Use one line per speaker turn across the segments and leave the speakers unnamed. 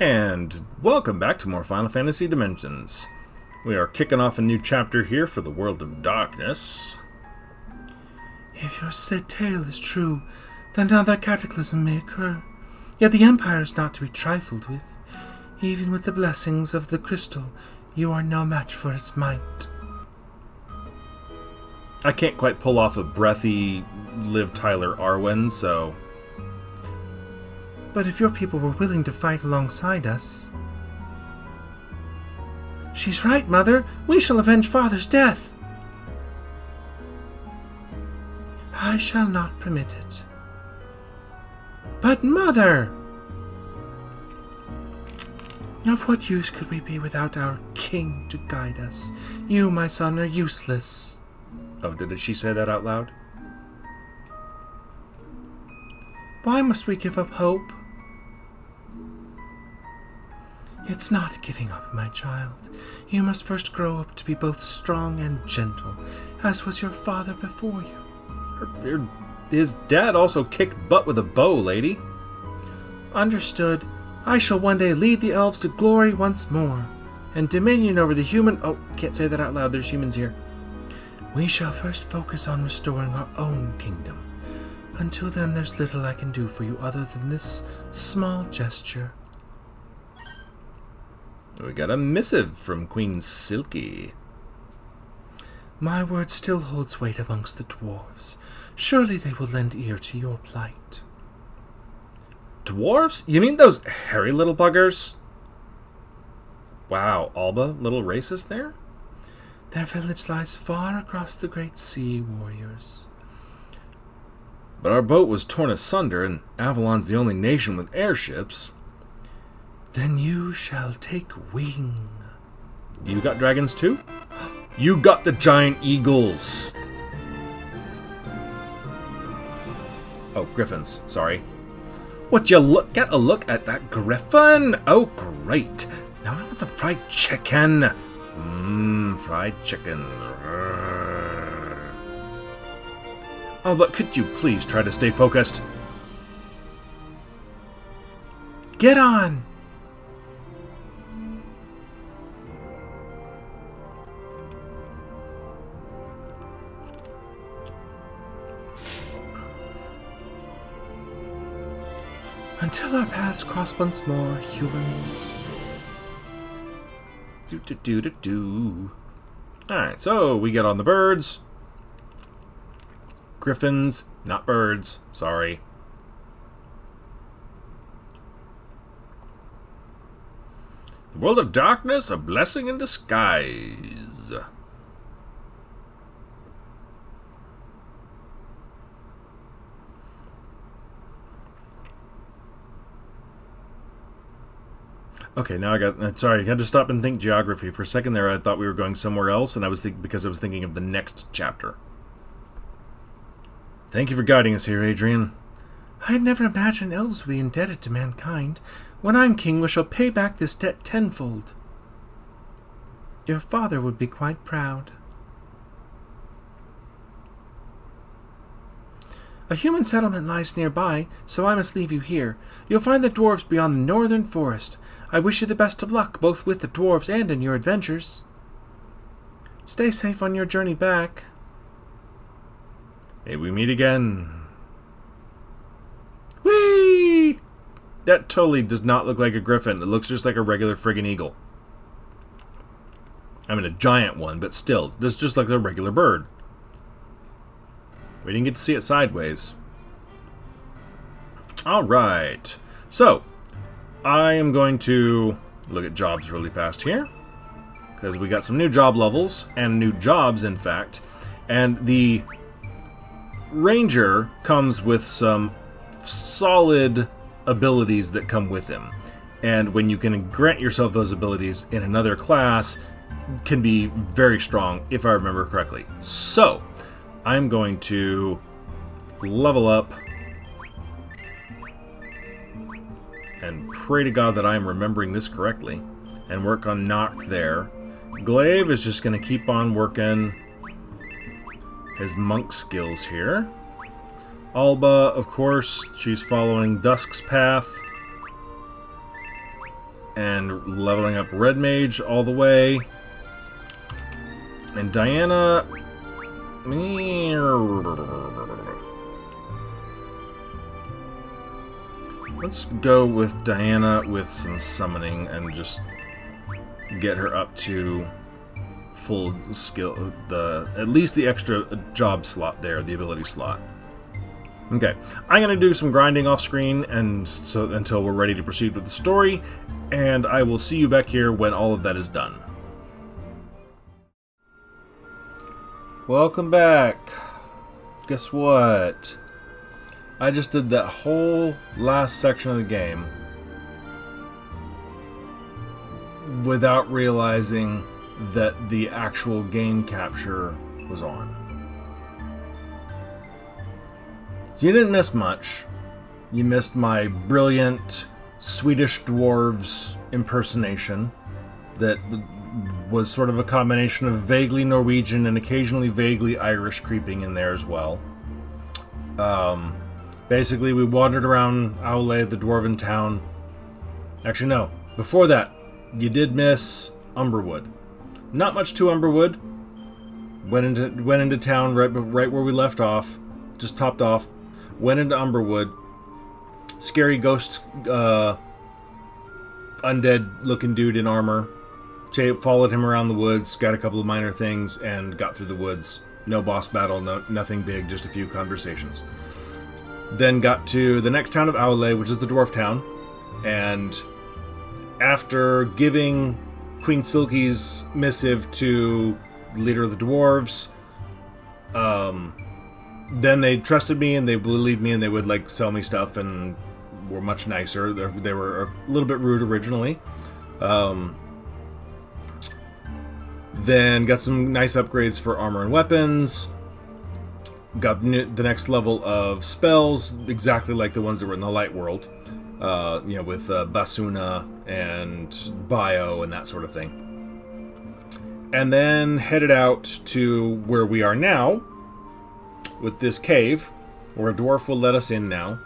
And welcome back to more Final Fantasy Dimensions. We are kicking off a new chapter here for the World of Darkness.
If your said tale is true, then another cataclysm may occur. Yet the Empire is not to be trifled with. Even with the blessings of the crystal, you are no match for its might.
I can't quite pull off a breathy Liv Tyler Arwen, so...
But if your people were willing to fight alongside us... She's right, Mother. We shall avenge Father's death. I shall not permit it. But, Mother! Of what use could we be without our king to guide us? You, my son, are useless.
Oh, did she say that out loud?
Why must we give up hope? It's not giving up, my child. You must first grow up to be both strong and gentle, as was your father before you.
His dad also kicked butt with a bow, lady.
Understood. I shall one day lead the elves to glory once more, and dominion over the human... Oh, can't say that out loud, there's humans here. We shall first focus on restoring our own kingdom. Until then, there's little I can do for you other than this small gesture.
We got a missive from Queen Silky.
My word still holds weight amongst the dwarves. Surely they will lend ear to your plight.
Dwarves? You mean those hairy little buggers? Wow, Alba, little racist there?
Their village lies far across the great sea, warriors.
But our boat was torn asunder, and Avalon's the only nation with airships.
Then you shall take wing.
You got dragons too? You got the giant eagles! Oh, griffins, sorry. Would you get a look at that griffin? Oh, great. Now I want the fried chicken. Fried chicken. Oh, but could you please try to stay focused?
Get on! Until our paths cross once more, humans.
Alright, so we get on the birds. Griffins, not birds. Sorry. The world of darkness, a blessing in disguise. Okay, now I got... Sorry, I had to stop and think geography. For a second there, I thought we were going somewhere else, and because I was thinking of the next chapter. Thank you for guiding us here, Adrian.
I had never imagined elves would be indebted to mankind. When I'm king, we shall pay back this debt tenfold. Your father would be quite proud. A human settlement lies nearby, so I must leave you here. You'll find the dwarves beyond the northern forest. I wish you the best of luck, both with the dwarves and in your adventures. Stay safe on your journey back.
May we meet again. Whee! That totally does not look like a griffin. It looks just like a regular friggin' eagle. I mean, a giant one, but still, this just like a regular bird. We didn't get to see it sideways. Alright. So, I am going to look at jobs really fast here. Because we got some new job levels, and new jobs, in fact. And the Ranger comes with some solid abilities that come with him. And when you can grant yourself those abilities in another class, can be very strong, if I remember correctly. So, I'm going to level up and pray to God that I'm remembering this correctly and work on Knock there. Glaive is just going to keep on working his monk skills here. Alba, of course, she's following Dusk's path. and leveling up Red Mage all the way. And Diana... Let's go with Diana with some summoning and just get her up to full skill, at least the extra job slot there, the ability slot. Okay, I'm gonna do some grinding off screen and so until we're ready to proceed with the story, and I will see you back here when all of that is done. Welcome back. Guess what? I just did that whole last section of the game without realizing that the actual game capture was on. So you didn't miss much. You missed my brilliant Swedish dwarves impersonation that was sort of a combination of vaguely Norwegian and occasionally vaguely Irish creeping in there as well. Basically, we wandered around Aule, the dwarven town. Actually, no. Before that, you did miss Umberwood. Not much to Umberwood. Went into town right where we left off. Just topped off. Went into Umberwood. Scary ghost, undead-looking dude in armor. Followed him around the woods. Got a couple of minor things and got through the woods. No boss battle. Nothing big. Just a few conversations. Then got to the next town of Aule, which is the dwarf town, and after giving Queen Silky's missive to the leader of the dwarves, then they trusted me and they believed me and they would like sell me stuff and were much nicer. They were a little bit rude originally. Then got some nice upgrades for armor and weapons. Got the next level of spells, exactly like the ones that were in the Light World. With Basuna and Bio and that sort of thing. And then headed out to where we are now, with this cave, where a dwarf will let us in now.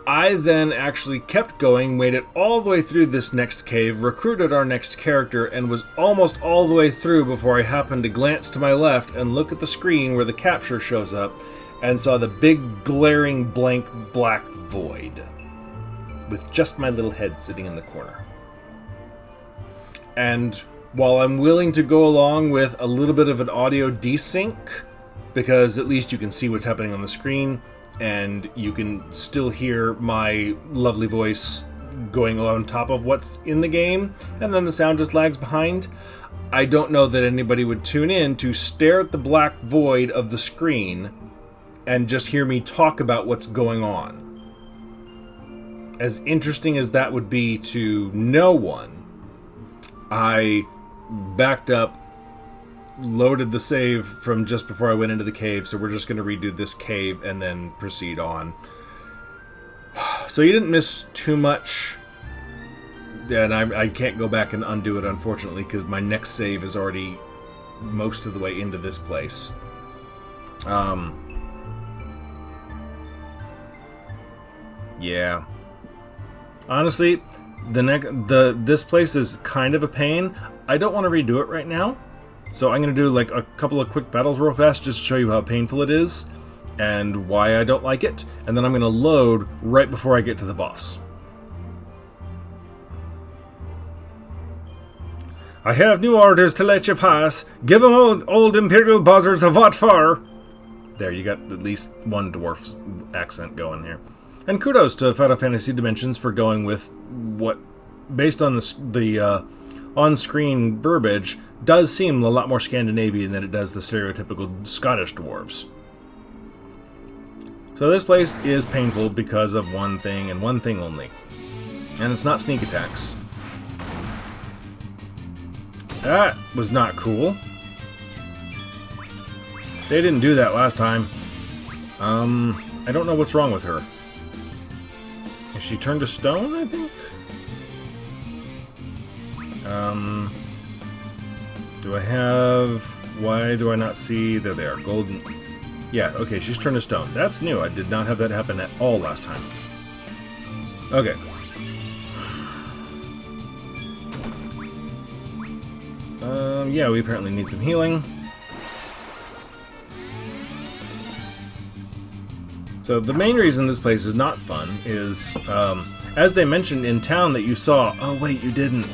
I then actually kept going, made it all the way through this next cave, recruited our next character, and was almost all the way through before I happened to glance to my left and look at the screen where the capture shows up and saw the big, glaring, blank, black void with just my little head sitting in the corner. And while I'm willing to go along with a little bit of an audio desync, because at least you can see what's happening on the screen, and you can still hear my lovely voice going on top of what's in the game, and then the sound just lags behind. I don't know that anybody would tune in to stare at the black void of the screen and just hear me talk about what's going on. As interesting as that would be to no one, I backed up, loaded the save from just before I went into the cave, so we're just going to redo this cave and then proceed on. So you didn't miss too much, and I can't go back and undo it, unfortunately, because my next save is already most of the way into this place. Yeah. Honestly, this place is kind of a pain. I don't want to redo it right now. So I'm going to do like a couple of quick battles real fast just to show you how painful it is and why I don't like it. And then I'm going to load right before I get to the boss. I have new orders to let you pass. Give 'em old Imperial buzzards a what for. There, you got at least one dwarf's accent going here. And kudos to Final Fantasy Dimensions for going with what, based on the on-screen verbiage, does seem a lot more Scandinavian than it does the stereotypical Scottish dwarves. So this place is painful because of one thing and one thing only. And it's not sneak attacks. That was not cool. They didn't do that last time. I don't know what's wrong with her. Is she turned to stone, I think? Do I have... Why do I not see... There they are. Golden... Yeah, okay, she's turned to stone. That's new. I did not have that happen at all last time. Okay. Yeah, we apparently need some healing. So the main reason this place is not fun is, as they mentioned in town that you saw... Oh, wait, you didn't.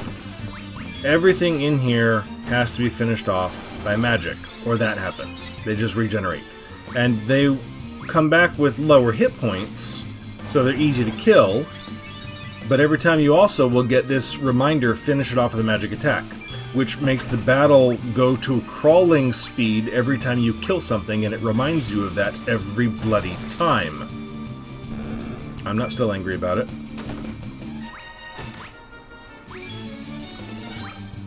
Everything in here has to be finished off by magic, or that happens. They just regenerate. And they come back with lower hit points, so they're easy to kill, but every time you also will get this reminder, finish it off with a magic attack, which makes the battle go to crawling speed every time you kill something, and it reminds you of that every bloody time. I'm not still angry about it.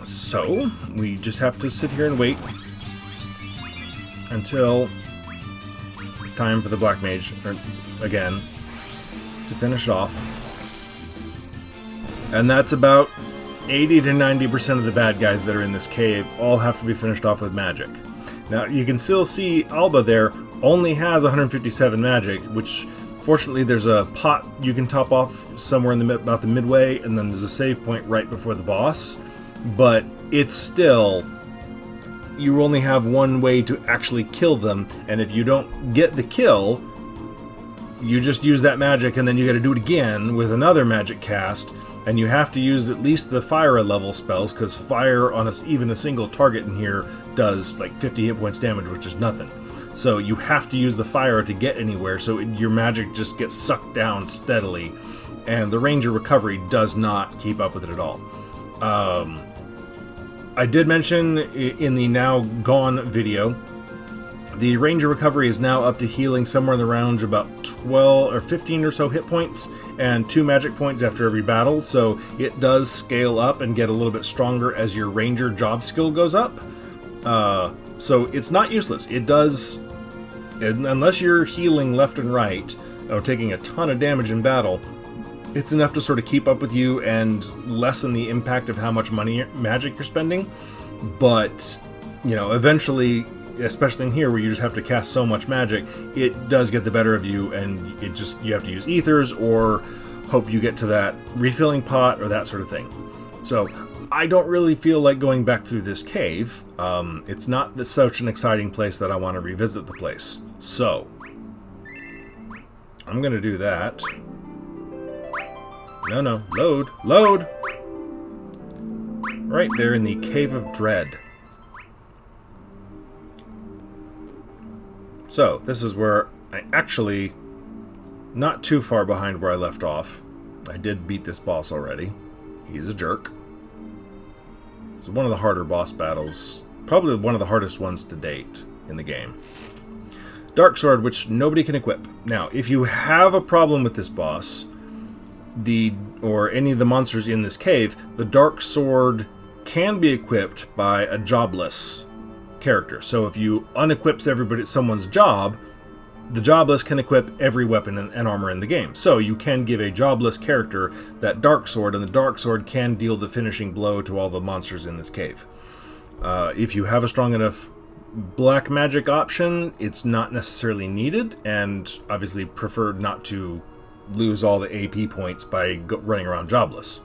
So, we just have to sit here and wait until it's time for the Black Mage, again, to finish it off. And that's about 80 to 90% of the bad guys that are in this cave all have to be finished off with magic. Now, you can still see Alba there only has 157 magic, which, fortunately, there's a pot you can top off somewhere in about the midway, and then there's a save point right before the boss. But it's still... You only have one way to actually kill them, and if you don't get the kill, you just use that magic, and then you gotta do it again with another magic cast, and you have to use at least the fire level spells, because fire on even a single target in here does like 50 hit points damage, which is nothing. So you have to use the fire to get anywhere, so your magic just gets sucked down steadily, and the Ranger recovery does not keep up with it at all. I did mention in the now gone video, the Ranger recovery is now up to healing somewhere in the range about 12 or 15 or so hit points and 2 magic points after every battle, so it does scale up and get a little bit stronger as your Ranger job skill goes up. So it's not useless. It does, unless you're healing left and right or taking a ton of damage in battle, it's enough to sort of keep up with you and lessen the impact of how much magic you're spending. But, you know, eventually, especially in here where you just have to cast so much magic, it does get the better of you, and you have to use ethers or hope you get to that refilling pot or that sort of thing. So I don't really feel like going back through this cave. It's not such an exciting place that I want to revisit the place. So I'm going to do that. No, load! Right there in the Cave of Dread. So, this is where I actually, not too far behind where I left off. I did beat this boss already. He's a jerk. It's one of the harder boss battles, probably one of the hardest ones to date in the game. Dark Sword, which nobody can equip. Now, if you have a problem with this boss, or any of the monsters in this cave, the Dark Sword can be equipped by a jobless character. So if you unequip someone's job, the jobless can equip every weapon and armor in the game. So you can give a jobless character that Dark Sword, and the Dark Sword can deal the finishing blow to all the monsters in this cave. If you have a strong enough black magic option, it's not necessarily needed, and obviously prefer not to lose all the AP points by running around jobless.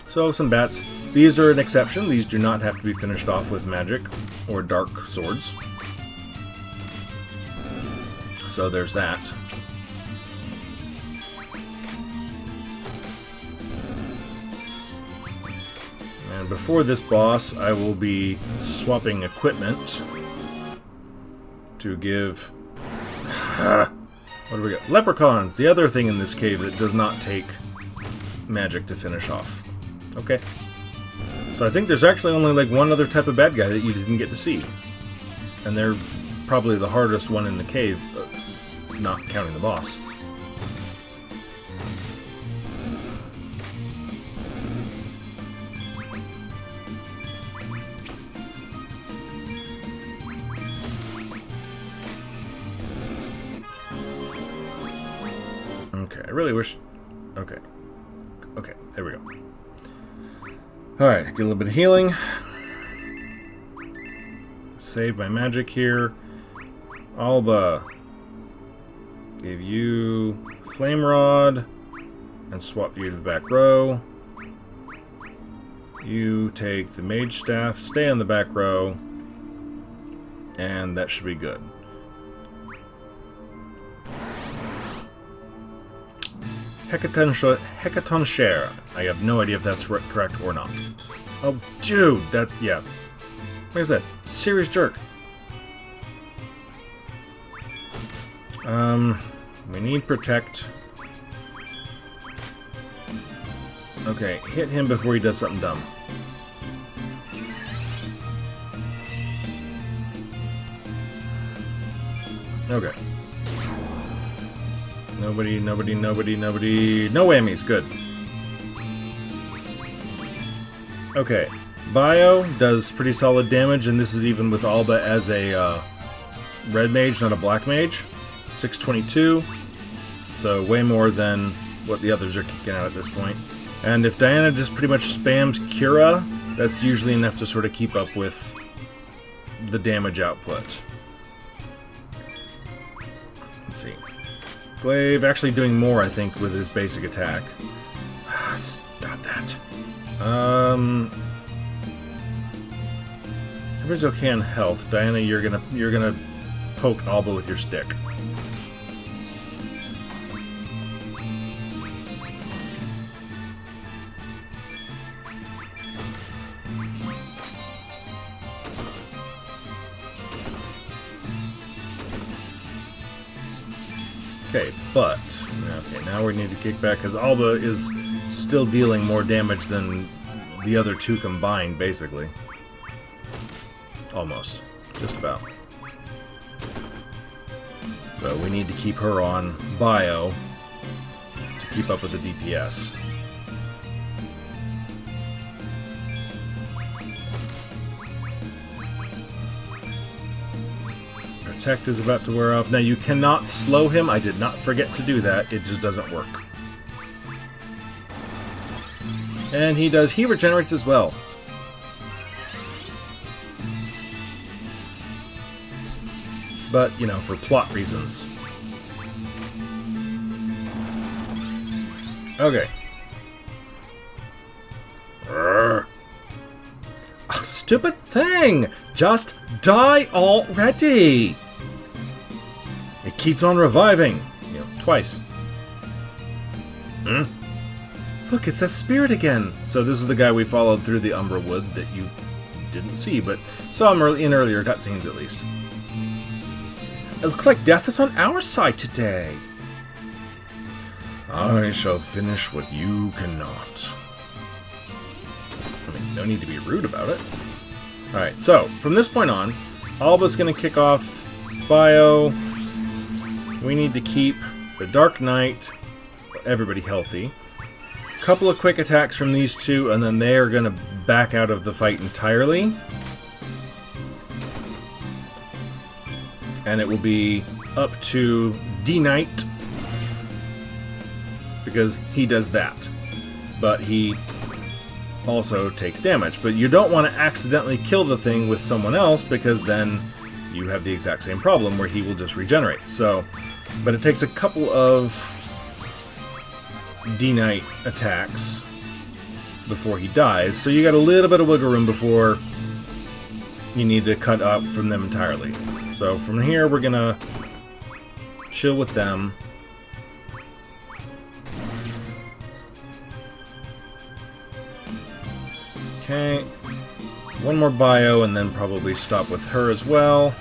So, some bats. These are an exception. These do not have to be finished off with magic or dark swords. So there's that. And before this boss, I will be swapping equipment to give... What do we got? Leprechauns, the other thing in this cave that does not take magic to finish off. Okay. So I think there's actually only like one other type of bad guy that you didn't get to see. And they're probably the hardest one in the cave, not counting the boss. Okay, I really wish... Okay. Okay, there we go. Alright, get a little bit of healing. Save my magic here. Alba. Give you Flame Rod. And swap you to the back row. You take the mage staff, stay in the back row, and that should be good. Hecaton share. I have no idea if that's correct or not. Oh, dude, that, yeah. Like I said, serious jerk. We need protect. Okay, hit him before he does something dumb. Okay. Nobody. No whammies, good. Okay. Bio does pretty solid damage, and this is even with Alba as a red mage, not a black mage. 622. So way more than what the others are kicking out at this point. And if Diana just pretty much spams Cura, that's usually enough to sort of keep up with the damage output. Let's see. Glaive actually doing more, I think, with his basic attack. Stop that. Everybody's okay on health. Diana, you're gonna poke Alba with your stick. Okay, but okay, now we need to kick back because Alba is still dealing more damage than the other two combined, basically. Almost. Just about. So we need to keep her on bio to keep up with the DPS. Protect is about to wear off. Now you cannot slow him. I did not forget to do that. It just doesn't work. And he regenerates as well. But, you know, for plot reasons. Okay. Oh, stupid thing! Just die already! It keeps on reviving. You know, twice. Hmm? Look, it's that spirit again! So this is the guy we followed through the Umbra Wood that you didn't see, but saw him in earlier cutscenes at least. It looks like death is on our side today. I shall finish what you cannot. I mean, no need to be rude about it. Alright, so, from this point on, Alba's going to kick off bio. We need to keep the Dark Knight, everybody healthy. A couple of quick attacks from these two, and then they are going to back out of the fight entirely. And it will be up to D-Knight, because he does that. But he also takes damage. But you don't want to accidentally kill the thing with someone else, because then you have the exact same problem where he will just regenerate. So, but it takes a couple of D-Knight attacks before he dies, so you got a little bit of wiggle room before you need to cut up from them entirely. So from here, we're gonna chill with them. Okay. One more bio, and then probably stop with her as well.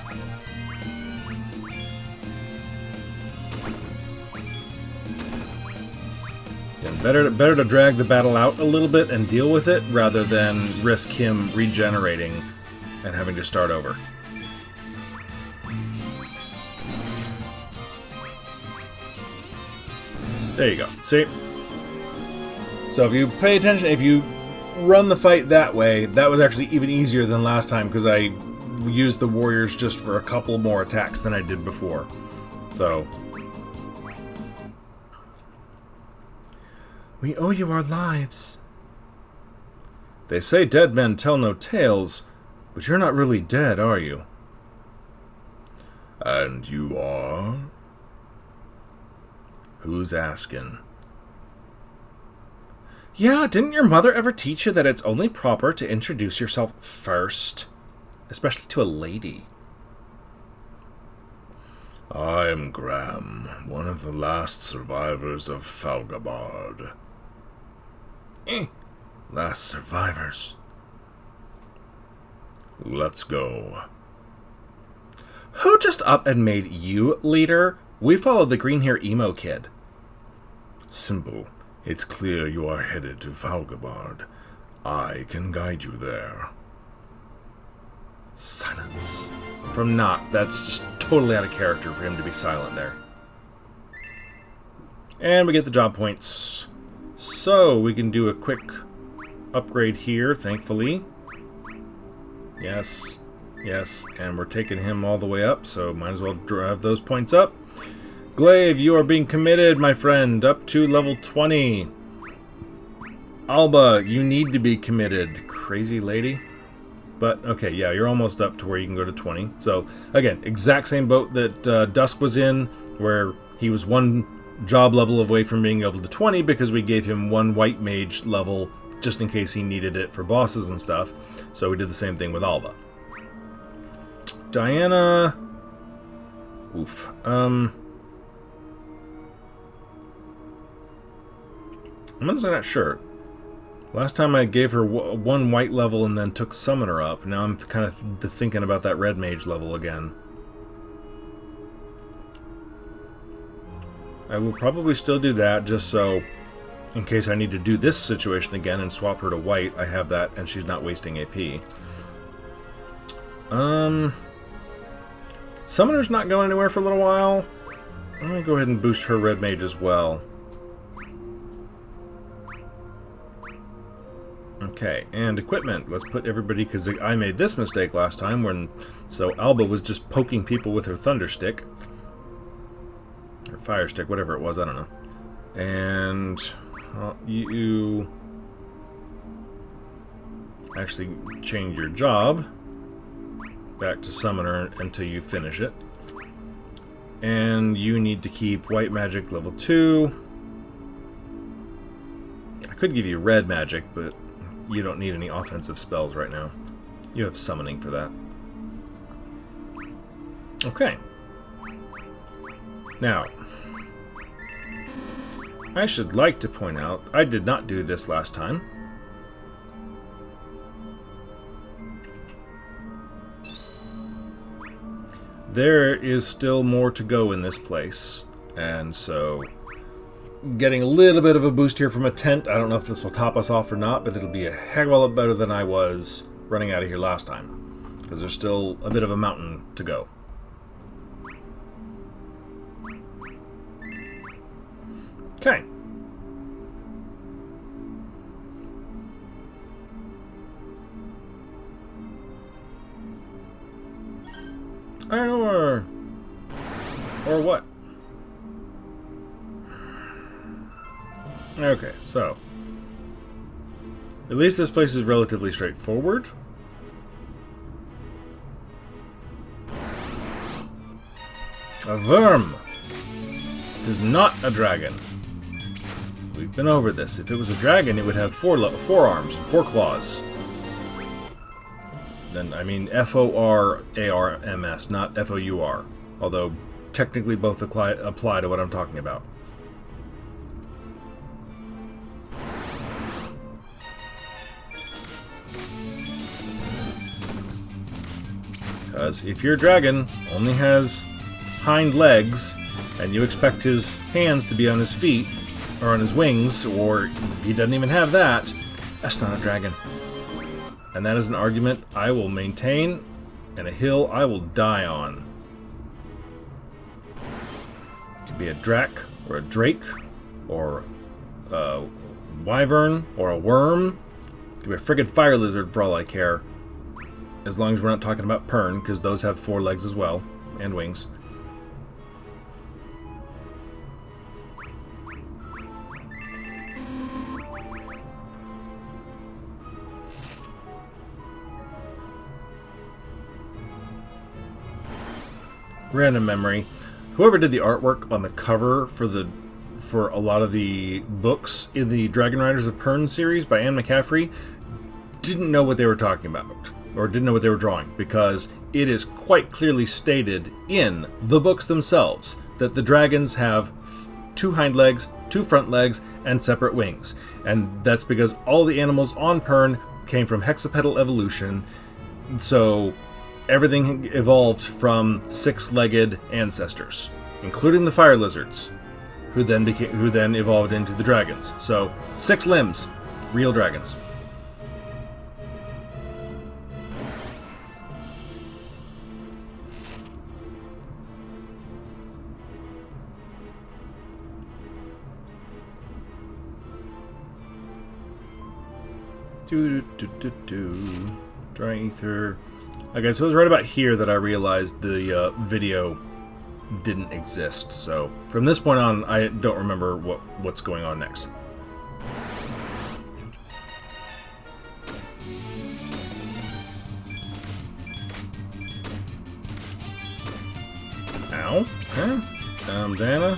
And better to drag the battle out a little bit and deal with it, rather than risk him regenerating and having to start over. There you go. See? So if you pay attention, if you run the fight that way, that was actually even easier than last time, because I used the warriors just for a couple more attacks than I did before. So
we owe you our lives.
They say dead men tell no tales, but you're not really dead, are you? And you are? Who's asking? Yeah, didn't your mother ever teach you that it's only proper to introduce yourself first? Especially to a lady.
I'm Graham, one of the last survivors of Falgabard.
Last survivors.
Let's go.
Who just up and made you leader? We followed the green hair emo kid.
Simple. It's clear you are headed to Falgabard. I can guide you there.
Silence. From Noct, that's just totally out of character for him to be silent there. And we get the job points. So, we can do a quick upgrade here, thankfully. Yes. Yes, and we're taking him all the way up, so might as well drive those points up. Glaive, you are being committed, my friend, up to level 20. Alba, you need to be committed, crazy lady. But, okay, yeah, you're almost up to where you can go to 20. So, again, exact same boat that Dusk was in, where he was one job level away from being able to 20 because we gave him one white mage level just in case he needed it for bosses and stuff. So we did the same thing with Alba. Diana... Oof. I'm honestly not sure. Last time I gave her one white level and then took Summoner up. Now I'm kind of thinking about that red mage level again. I will probably still do that just so, in case I need to do this situation again and swap her to white, I have that and she's not wasting AP. Summoner's not going anywhere for a little while. I'm going to go ahead and boost her red mage as well. Okay, and equipment. Let's put everybody, because I made this mistake last time, so Alba was just poking people with her thunder stick. Or fire stick, whatever it was, I don't know. And you actually change your job back to Summoner until you finish it. And you need to keep White Magic level 2. I could give you Red Magic, but you don't need any offensive spells right now. You have Summoning for that. Okay. Now, I should like to point out, I did not do this last time. There is still more to go in this place, and so getting a little bit of a boost here from a tent. I don't know if this will top us off or not, but it'll be a heck of a lot better than I was running out of here last time, because there's still a bit of a mountain to go. Okay. Iron ore! Or what? Okay, so at least this place is relatively straightforward. A Wyrm is not a dragon. We've been over this. If it was a dragon, it would have four arms and 4 claws. Then, I mean, F-O-R-A-R-M-S, not F-O-U-R. Although, technically both apply to what I'm talking about. Because if your dragon only has hind legs, and you expect his hands to be on his feet, or on his wings, or he doesn't even have that, that's not a dragon. And that is an argument I will maintain, and a hill I will die on. It could be a drac, or a drake, or a wyvern, or a worm. It could be a friggin' fire lizard for all I care. As long as we're not talking about Pern, because those have 4 legs as well, and wings. Random memory. Whoever did the artwork on the cover for for a lot of the books in the Dragon Riders of Pern series by Anne McCaffrey didn't know what they were talking about, or didn't know what they were drawing, because it is quite clearly stated in the books themselves that the dragons have 2 hind legs, 2 front legs, and separate wings. And that's because all the animals on Pern came from hexapedal evolution, so everything evolved from 6-legged ancestors, including the fire lizards, who then evolved into the dragons. So 6 limbs, real dragons. Dry ether. Okay, so it was right about here that I realized the video didn't exist. So from this point on, I don't remember what's going on next. Ow. Okay. Diana.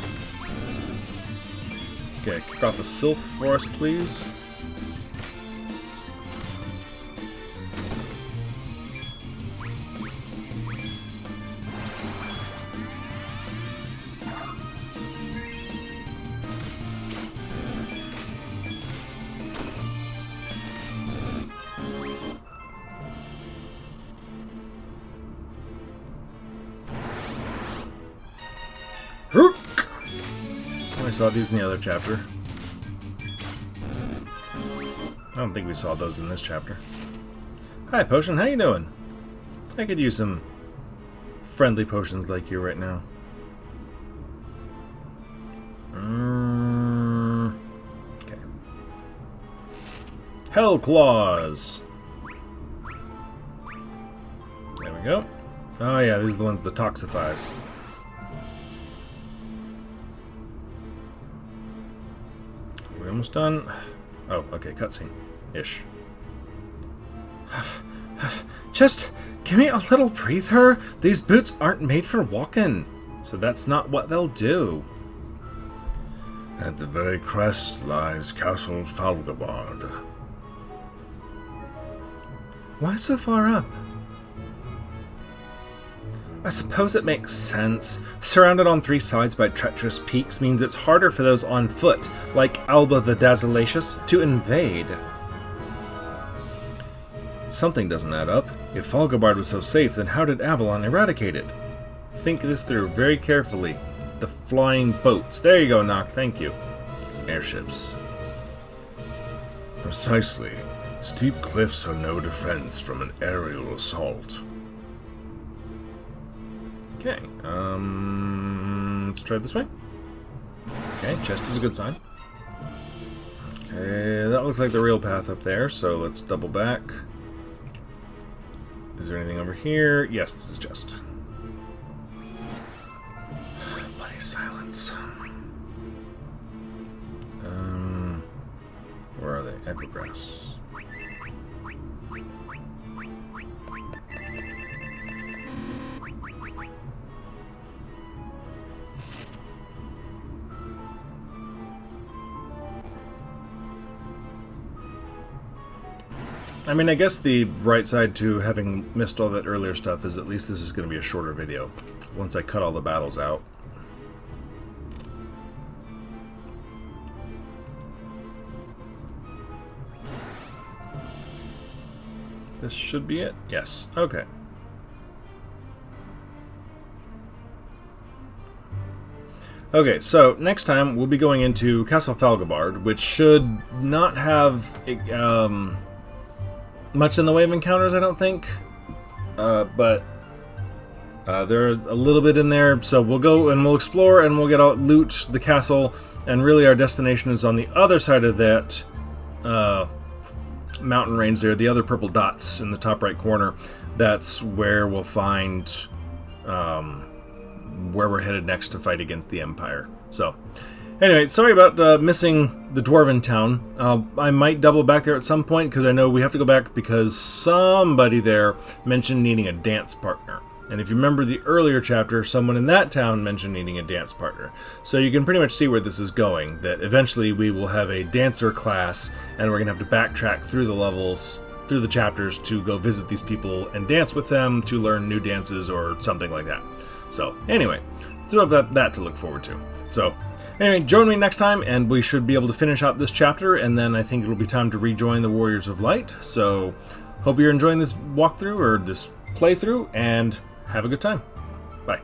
Okay, kick off a sylph for us, please. We saw these in the other chapter. I don't think we saw those in this chapter. Hi, Potion. How you doing? I could use some friendly potions like you right now. Okay. Hell Claws. There we go. Oh yeah, these are the ones that toxifies. We're almost done. Oh, okay, cutscene-ish.
Just give me a little breather. These boots aren't made for walking.
So that's not what they'll do.
At the very crest lies Castle Falgabard.
Why so far up? I suppose it makes sense. Surrounded on 3 sides by treacherous peaks means it's harder for those on foot, like Alba the Dazzleacious, to invade.
Something doesn't add up. If Falgabard was so safe, then how did Avalon eradicate it? Think this through very carefully. The flying boats. There you go, Nock. Thank you.
Airships. Precisely. Steep cliffs are no defense from an aerial assault.
Okay, let's try this way. Okay, chest is a good sign. Okay, that looks like the real path up there, so let's double back. Is there anything over here? Yes, this is chest. Bloody silence. Where are they? Epigrass. I mean, I guess the bright side to having missed all that earlier stuff is at least this is going to be a shorter video once I cut all the battles out. This should be it? Yes. Okay. Okay, so next time we'll be going into Castle Falgabard, which should not have much in the way of encounters, I don't think. But there's a little bit in there, so we'll go and we'll explore and we'll get out, loot the castle, and really our destination is on the other side of that mountain range there, the other purple dots in the top right corner. That's where we'll find where we're headed next to fight against the Empire. So, anyway, sorry about missing the Dwarven town. I might double back there at some point, because I know we have to go back because somebody there mentioned needing a dance partner. And if you remember the earlier chapter, someone in that town mentioned needing a dance partner. So you can pretty much see where this is going, that eventually we will have a dancer class, and we're going to have to backtrack through the levels, through the chapters, to go visit these people and dance with them to learn new dances or something like that. So anyway, so that to look forward to. So anyway, join me next time, and we should be able to finish out this chapter, and then I think it'll be time to rejoin the Warriors of Light. So hope you're enjoying this walkthrough, or this playthrough, and have a good time. Bye.